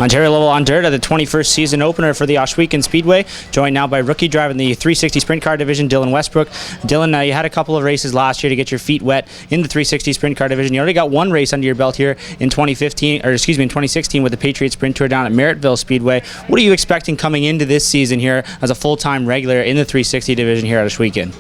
Ontario level on dirt at the 21st season opener for the Ohsweken Speedway, joined now by rookie driver in the 360 sprint car division, Dylan Westbrook. Dylan, you had a couple of races last year to get your feet wet in the 360 sprint car division. You already got one race under your belt here in 2016 with the Patriot Sprint Tour down at Merrittville Speedway. What are you expecting coming into this season here as a full-time regular in the 360 division here at Ohsweken?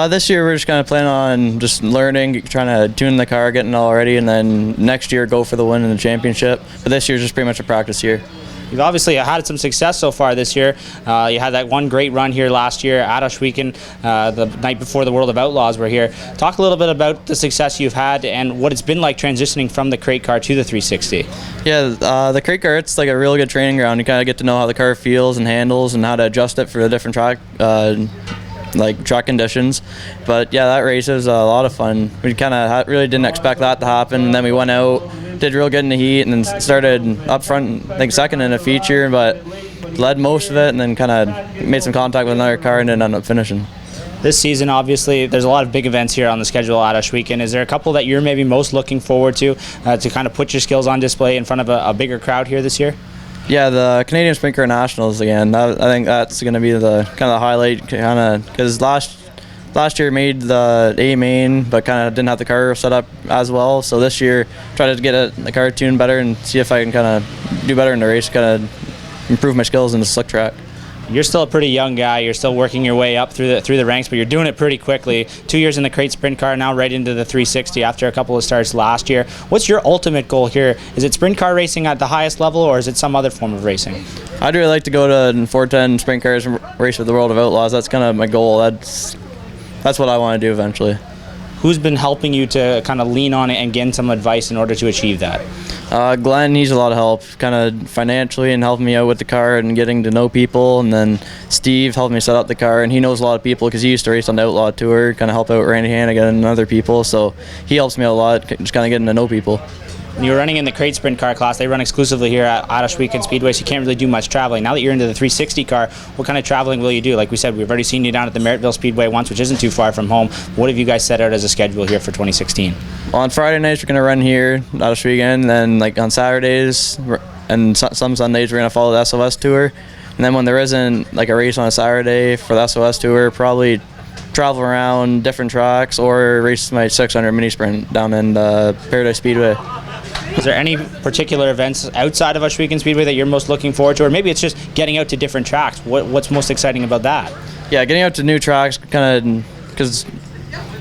This year we're just kind of planning on just learning, trying to tune the car, getting it all ready, and then next year go for the win in the championship. But this year's just pretty much a practice year. You've obviously had some success so far this year. You had that one great run here last year at Ohsweken, the night before the World of Outlaws were here. Talk a little bit about the success you've had and what it's been like transitioning from the crate car to the 360. Yeah, the crate car, it's like a real good training ground. You kind of get to know how the car feels and handles and how to adjust it for the different track conditions. But yeah, that race was a lot of fun. We kind of really didn't expect that to happen, and then we went out, did real good in the heat, and then started up front, I think second in a feature, but led most of it, and then kind of made some contact with another car and then ended up finishing. This season, obviously, there's a lot of big events here on the schedule at Ohsweken. Is there a couple that you're maybe most looking forward to kind of put your skills on display in front of a bigger crowd here this year? Yeah, the Canadian Sprint Car Nationals again. I think that's going to be the kind of the highlight, because last year made the A main, but kind of didn't have the car set up as well. So this year, try to get the car tuned better and see if I can kind of do better in the race, kind of improve my skills in the slick track. You're still a pretty young guy. You're still working your way up through the ranks, but you're doing it pretty quickly. 2 years in the crate sprint car, now right into the 360 after a couple of starts last year. What's your ultimate goal here? Is it sprint car racing at the highest level, or is it some other form of racing? I'd really like to go to 410 sprint cars and race with the World of Outlaws. That's kind of my goal. That's what I want to do eventually. Who's been helping you to kind of lean on it and get some advice in order to achieve that? Glenn, he's a lot of help, kind of financially and helping me out with the car and getting to know people. And then Steve helped me set up the car, and he knows a lot of people because he used to race on the Outlaw Tour, kind of help out Randy Hannigan and other people. So he helps me out a lot, just kind of getting to know people. When you were running in the crate sprint car class, they run exclusively here at Ohsweken Speedway, so you can't really do much traveling. Now that you're into the 360 car, what kind of traveling will you do? Like we said, we've already seen you down at the Merrittville Speedway once, which isn't too far from home. What have you guys set out as a schedule here for 2016? Well, on Friday nights, we're going to run here at Ohsweken, then like on Saturdays and some Sundays, we're going to follow the SOS Tour. And then when there isn't like a race on a Saturday for the SOS Tour, probably travel around different tracks or race my 600 mini sprint down in Paradise Speedway. Is there any particular events outside of Ohsweken Speedway that you're most looking forward to, or maybe it's just getting out to different tracks? What's most exciting about that? Yeah, getting out to new tracks, kind of, because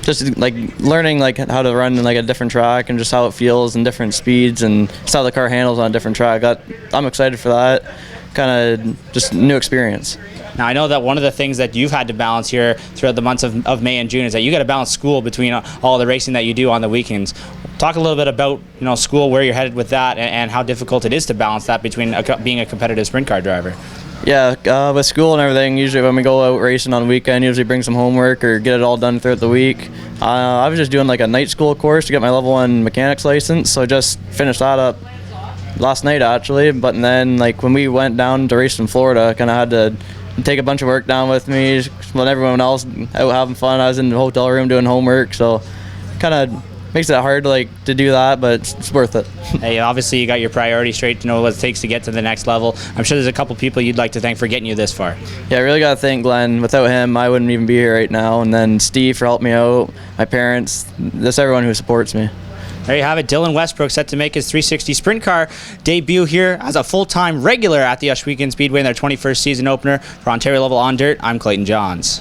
just like learning like how to run in like a different track and just how it feels and different speeds and just how the car handles on a different track. I'm excited for that. Kind of just new experience. Now, I know that one of the things that you've had to balance here throughout the months of May and June is that you got to balance school between all the racing that you do on the weekends. Talk a little bit about school, where you're headed with that, and how difficult it is to balance that between being a competitive sprint car driver. Yeah, with school and everything, usually when we go out racing on the weekend, usually bring some homework or get it all done throughout the week. I was just doing like a night school course to get my level 1 mechanics license, so I just finished that up last night actually. But then like when we went down to race in Florida, I kind of had to take a bunch of work down with me when everyone else out having fun. I was in the hotel room doing homework, so kind of makes it hard to do that, but it's worth it. Hey, obviously you got your priorities straight to know what it takes to get to the next level. I'm sure there's a couple people you'd like to thank for getting you this far. Yeah, I really got to thank Glenn. Without him, I wouldn't even be here right now. And then Steve for helping me out, my parents, just everyone who supports me. There you have it. Dylan Westbrook set to make his 360 sprint car debut here as a full-time regular at the Ohsweken Speedway in their 21st season opener. For Ontario Level on Dirt, I'm Clayton Johns.